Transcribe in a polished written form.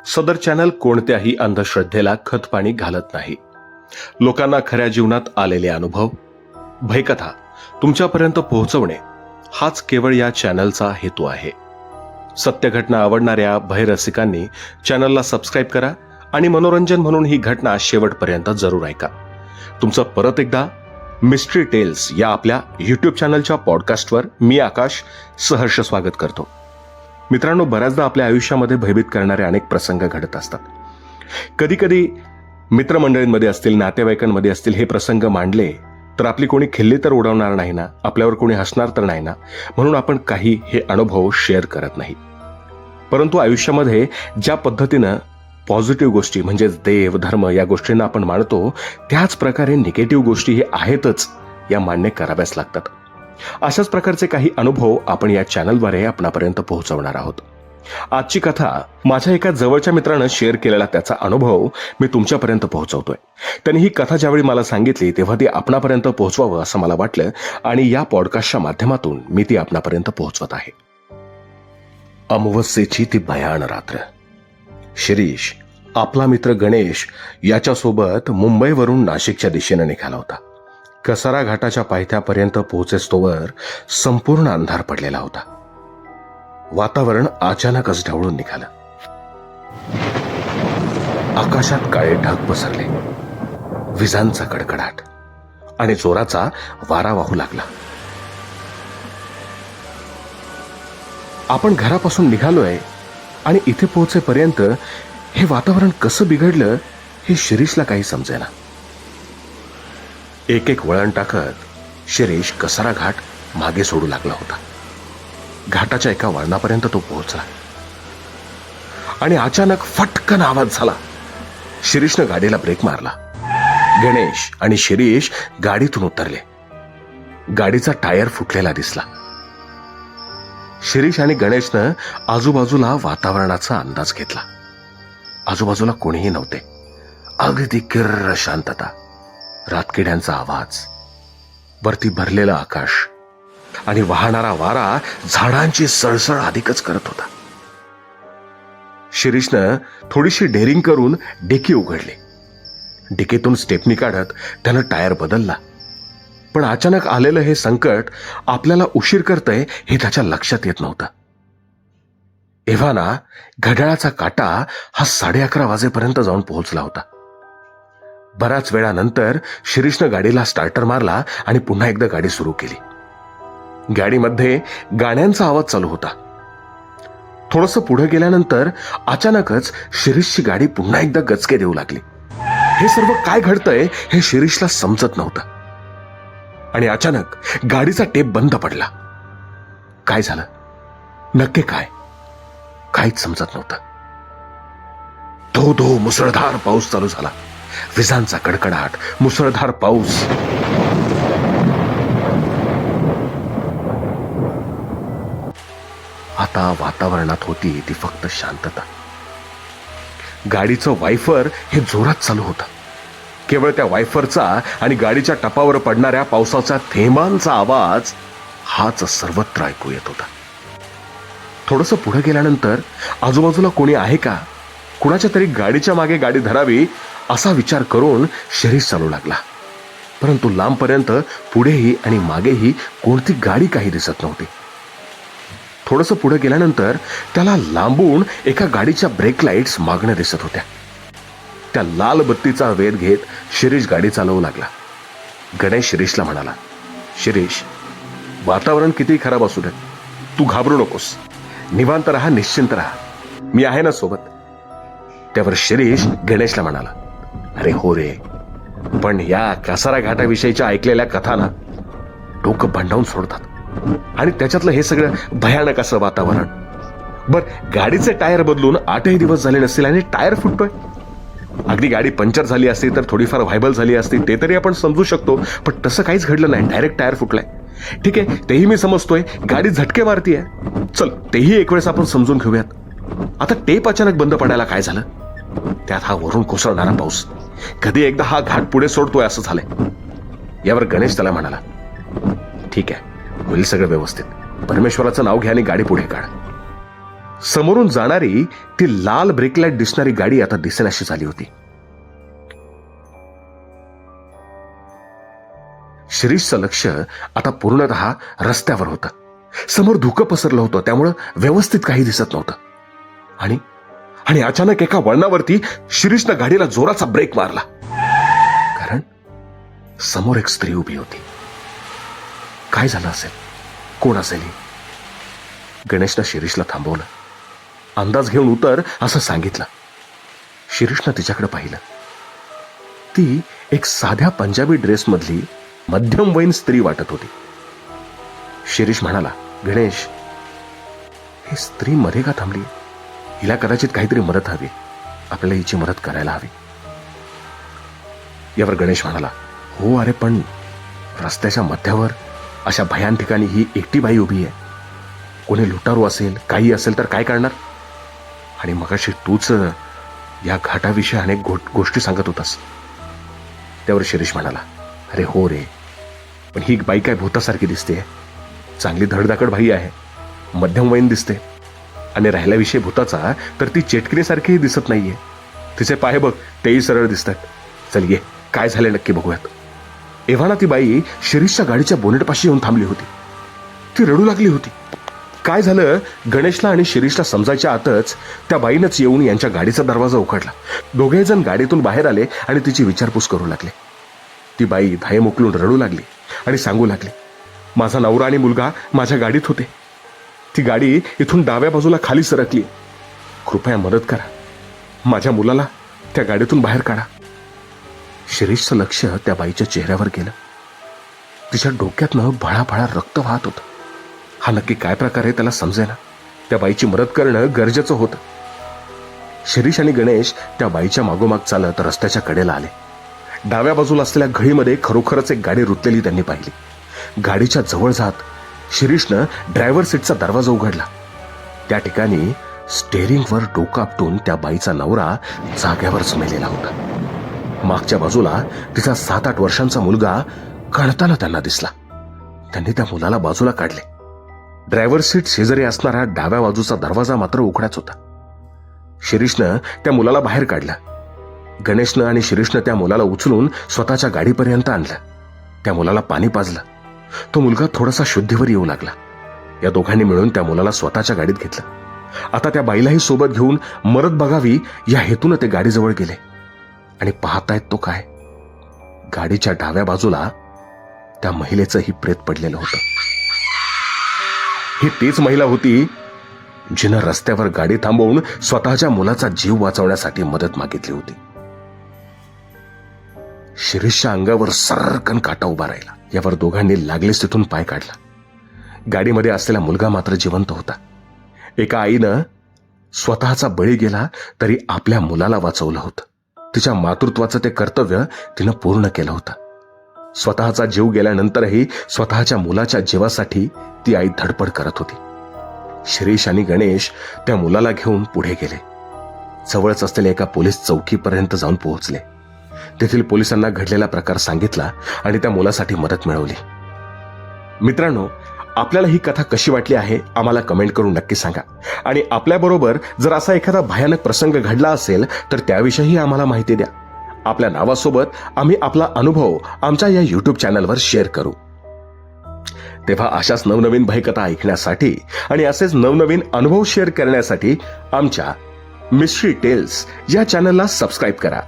सदर चॅनल कोणत्याही अंधश्रद्धेला खतपाणी घालत नाही. लोकांना खऱ्या जीवनात आलेले अनुभव, भयकथा तुमच्यापर्यंत पोहोचवणे हाच केवळ या चॅनलचा हेतू आहे. सत्य घटना आवडणाऱ्या भयरसिकांनी चॅनलला सबस्क्राईब करा आणि मनोरंजन म्हणून ही घटना शेवटपर्यंत जरूर ऐका. तुमचं परत एकदा मिस्ट्री टेल्स या आपल्या यूट्यूब चॅनलच्या पॉडकास्टवर मी आकाश सहर्ष स्वागत करतो. मित्रांनो, बऱ्याचदा आपल्या आयुष्यामध्ये भयभीत करणारे अनेक प्रसंग घडत असतात. कधी कधी मित्रमंडळींमध्ये असतील, नातेवाईकांमध्ये असतील, हे प्रसंग मांडले तर आपली कोणी खिल्ली तर उडवणार नाही ना, आपल्यावर कोणी हसणार तर नाही ना, म्हणून आपण काही हे अनुभव शेअर करत नाही. परंतु आयुष्यामध्ये ज्या पद्धतीनं पॉझिटिव्ह गोष्टी म्हणजेच देव, धर्म या गोष्टींना आपण मानतो, त्याच प्रकारे निगेटिव्ह गोष्टी हे आहेतच, या मान्य कराव्याच लागतात. अशाच प्रकारचे काही अनुभव आपण या चॅनलद्वारे आपणापर्यंत पोहोचवणार आहोत. आजची कथा माझ्या एका जवळच्या मित्रानं शेअर केलेला त्याचा अनुभव मी तुमच्यापर्यंत पोहोचवतोय. त्यांनी ही कथा ज्यावेळी मला सांगितली तेव्हा ती आपणापर्यंत पोहोचवावं असं मला वाटलं आणि या पॉडकास्टच्या माध्यमातून मी ती आपणापर्यंत पोहोचवत आहे. अमावस्येची ती भयाण रात्र. शिरीष आपला मित्र गणेश याच्यासोबत मुंबईवरून नाशिकच्या दिशेने निघाला होता. कसारा घाटाच्या पायथ्यापर्यंत पोहोचेस्तोवर संपूर्ण अंधार पडलेला होता. वातावरण अचानकच ढवळून निघालं. आकाशात काळे ढग पसरले, विजांचा कडकडाट आणि जोराचा वारा वाहू लागला. आपण घरापासून निघालोय आणि इथे पोहोचेपर्यंत हे वातावरण कसं बिघडलं हे शिरीषला काही समजेना. एक एक वळण टाकत शिरीष कसारा घाट मागे सोडू लागला होता. घाटाच्या एका वळणापर्यंत तो पोहोचला आणि अचानक फटकन आवाज झाला. शिरीषनं गाडीला ब्रेक मारला. गणेश आणि शिरीष गाडीतून उतरले. गाडीचा टायर फुटलेला दिसला. शिरीष आणि गणेशनं आजूबाजूला वातावरणाचा अंदाज घेतला. आजूबाजूला कोणीही नव्हते. अगदी किर्र शांतता, रातकिड्यांचा आवाज, वरती भरलेलं आकाश आणि वाहणारा वारा झाडांची सळसळ अधिकच करत होता. शिरीषनं थोडीशी डेअरिंग करून डिकी उघडली. डिकीतून स्टेपनी काढत त्यानं टायर बदलला. पण अचानक आलेलं हे संकट आपल्याला उशीर करतंय हे त्याच्या लक्षात येत नव्हतं. एव्हाना घड्याळाचा काटा हा 11:30 वाजेपर्यंत जाऊन पोहोचला होता. बराच वेळानंतर शिरीषनं गाडीला स्टार्टर मारला आणि पुन्हा एकदा गाडी सुरू केली. गाडीमध्ये गाण्यांचा आवाज चालू होता. थोडंसं पुढे गेल्यानंतर अचानकच शिरीषची गाडी पुन्हा एकदा गचके देऊ लागली. हे सर्व काय घडतंय हे शिरीषला समजत नव्हतं. आणि अचानक गाडीचा टेप बंद पडला. काय झालं, नक्की काय, काहीच समजत नव्हतं. धो धो मुसळधार पाऊस चालू झाला. विजांचा कडकडाट, मुसळधार पाऊस. आता वातावरणात होती ती फक्त शांतता. गाडीचं वायफर हे जोरात चालू होतं. केवळ त्या वायफरचा आणि गाडीच्या टपावर पडणाऱ्या पावसाच्या थेंबांचा आवाज हाच सर्वत्र ऐकू येत होता. थोडंसं पुढे गेल्यानंतर आजूबाजूला कोणी आहे का, कुणाच्या तरी गाडीच्या मागे गाडी धरावी असा विचार करून शिरीष चालू लागला. परंतु लांबपर्यंत पुढेही आणि मागेही कोणती गाडी काही दिसत नव्हती. थोडंसं पुढे गेल्यानंतर त्याला लांबून एका गाडीच्या ब्रेक लाईट्स मागणं दिसत होत्या. त्या लाल बत्तीचा वेध घेत शिरीष गाडी चालवू लागला. गणेश शिरीषला म्हणाला, शिरीष, वातावरण किती खराब असू दे, तू घाबरू नकोस, निवांत राहा, निश्चिंत राहा, मी आहे ना सोबत. त्यावर शिरीष गणेशला म्हणाला, अरे हो रे, पण या कसारा घाटाविषयीच्या ऐकलेल्या कथा ना डोकं भांडावून सोडतात आणि त्याच्यातलं हे सगळं भयानक असं वातावरण. बर, गाडीचे टायर बदलून 8ही दिवस झाले नसतील आणि टायर फुटतोय. अगदी गाडी पंक्चर झाली असती तर थोडीफार व्हायबल झाली असती, ते तरी आपण समजू शकतो, पण तसं काहीच घडलं नाही. डायरेक्ट टायर फुटलाय. ठीक आहे, तेही मी समजतोय, गाडी झटके मारतीये, चल तेही एक वेळेस आपण समजून घेऊयात. आता टेप अचानक बंद पडायला काय झालं, त्यात हा वरून कोसळणारा पाऊस, कधी एकदा हा घाट पुढे सोडतोय असं झालंय. यावर गणेश त्याला म्हणाला, ठीक आहे, होईल सगळं व्यवस्थित, परमेश्वराचं नाव घ्या आणि गाडी पुढे काढ. समोरून जाणारी ती लाल ब्रेकलाईट दिसणारी गाडी आता दिसेनाशी झाली होती. शिरीषचं लक्ष आता पूर्णतः रस्त्यावर होतं. समोर धुकं पसरलं होतं, त्यामुळं व्यवस्थित काही दिसत नव्हतं. आणि अचानक एका वळणावरती शिरीषनं गाडीला जोराचा ब्रेक मारला, कारण समोर एक स्त्री उभी होती. काय झालं असेल? कोण असेल ही? गणेशनं शिरीषला थांबवलं. अंदाज घेऊन उतर असं सांगितलं. शिरीषनं तिच्याकडे पाहिलं. ती एक साध्या पंजाबी ड्रेसमधली मध्यमवयीन स्त्री वाटत होती. शिरीष म्हणाला, गणेश, ही स्त्री मध्ये का थांबली? हिला कदाचित काहीतरी मदत हवी. आपल्याला हिची मदत करायला हवी. यावर गणेश म्हणाला, हो अरे, पण रस्त्याच्या मध्यावर अशा भयान ठिकाणी ही एकटी बाई उभी आहे. कोणी लुटारू असेल, काही असेल तर काय करणार? आणि मगाशी तूच या घाटाविषयी अनेक गोष्टी सांगत होतास. त्यावर शिरीष म्हणाला, अरे हो रे, पण ही बाई काय भूतासारखी दिसते? चांगली धडधाकड बाई आहे, मध्यमवयीन दिसते. आणि राहिल्याविषयी भूताचा, तर ती चेटकिनीसारखीही दिसत नाहीये. तिचे पाय बघ, तेही सरळ दिसतात. चल ये, काय झाले नक्की बघूयात. एव्हाना ती बाई शिरीषच्या गाडीच्या बोनेटपाशी येऊन थांबली होती. ती रडू लागली होती. काय झालं गणेशला आणि शिरीषला समजायच्या आतच त्या बाईनंच येऊन यांच्या गाडीचा दरवाजा उघडला. दोघे जण गाडीतून बाहेर आले आणि तिची विचारपूस करू लागले. ती बाई धाये मोकलून रडू लागली आणि सांगू लागली, माझा नवरा आणि मुलगा माझ्या गाडीत होते. ती गाडी इथून डाव्या बाजूला खाली सरकली. कृपया मदत करा. माझ्या मुलाला त्या गाडीतून बाहेर काढा. शिरीषचं लक्ष त्या बाईच्या चेहऱ्यावर गेलं. तिच्या डोक्यातनं भळाभळा रक्त वाहत होतं. हा नक्की काय प्रकार आहे त्याला समजेना. त्या बाईची मदत करणं गरजेचं होतं. शिरीष आणि गणेश त्या बाईच्या मागोमाग चालत रस्त्याच्या कडेला आले. डाव्या बाजूला असलेल्या घळीमध्ये खरोखरच एक गाडी रुतलेली त्यांनी पाहिली. गाडीच्या जवळ जात शिरीषनं ड्रायव्हर सीटचा दरवाजा उघडला. त्या ठिकाणी स्टेअरिंगवर डोकं आपटून त्या बाईचा नवरा जाग्यावरच मेलेला होता. मागच्या बाजूला तिचा 7-8 वर्षांचा मुलगा कळताना त्यांना दिसला. त्यांनी त्या मुलाला बाजूला काढले. ड्रायव्हर सीट शेजारी असणारा डाव्या बाजूचा दरवाजा मात्र उघडाच होता. शिरीषनं त्या मुलाला बाहेर काढलं. गणेशनं आणि शिरीषनं त्या मुलाला उचलून स्वतःच्या गाडीपर्यंत आणलं. त्या मुलाला पाणी पाजलं. तो मुलगा थोडासा शुद्धीवर येऊ लागला. या दोघांनी मिळून त्या मुलाला स्वतःच्या गाडीत घेतलं. आता त्या बाईलाही सोबत घेऊन मदत बघावी या हेतून ते गाडीजवळ गेले. आणि पाहतायत तो काय, गाडीच्या डाव्या बाजूला त्या महिलेचंही प्रेत पडलेलं होतं. ही तीच महिला होती जिनं रस्त्यावर गाडी थांबवून स्वतःच्या मुलाचा जीव वाचवण्यासाठी मदत मागितली होती. शिरीषच्या अंगावर सर्रकन काटा उभा राहिला. यावर दोघांनी लागलेच तिथून पाय काढला. गाडीमध्ये असलेला मुलगा मात्र जिवंत होता. एका आईनं स्वतःचा बळी गेला तरी आपल्या मुलाला वाचवलं होतं. तिच्या मातृत्वाचं ते कर्तव्य तिनं पूर्ण केलं होतं. स्वतःचा जीव गेल्यानंतरही स्वतःच्या मुलाच्या जीवासाठी ती आई धडपड करत होती. शिरीष आणि गणेश त्या मुलाला घेऊन पुढे गेले. जवळच असलेल्या एका पोलीस चौकीपर्यंत जाऊन पोहोचले. तेथील पोलिसांना घडलेला प्रकार सांगितला आणि त्या मुलासाठी मदत मिळवली. मित्रांनो, आपल्याला ही कथा कशी वाटली आहे आम्हाला कमेंट करून नक्की सांगा. आणि आपल्याबरोबर जर असा एखादा भयानक प्रसंग घडला असेल तर त्याविषयीही आम्हाला माहिती द्या. आपल्या नावासोबत आम्ही आपला अनुभव आमच्या या YouTube चॅनलवर शेअर करू. तेव्हा अशाच नवनवीन भयकथा ऐकण्यासाठी आणि असेच नवनवीन अनुभव शेअर करण्यासाठी आमच्या मिस्ट्री टेल्स या चॅनलला सबस्क्राईब करा.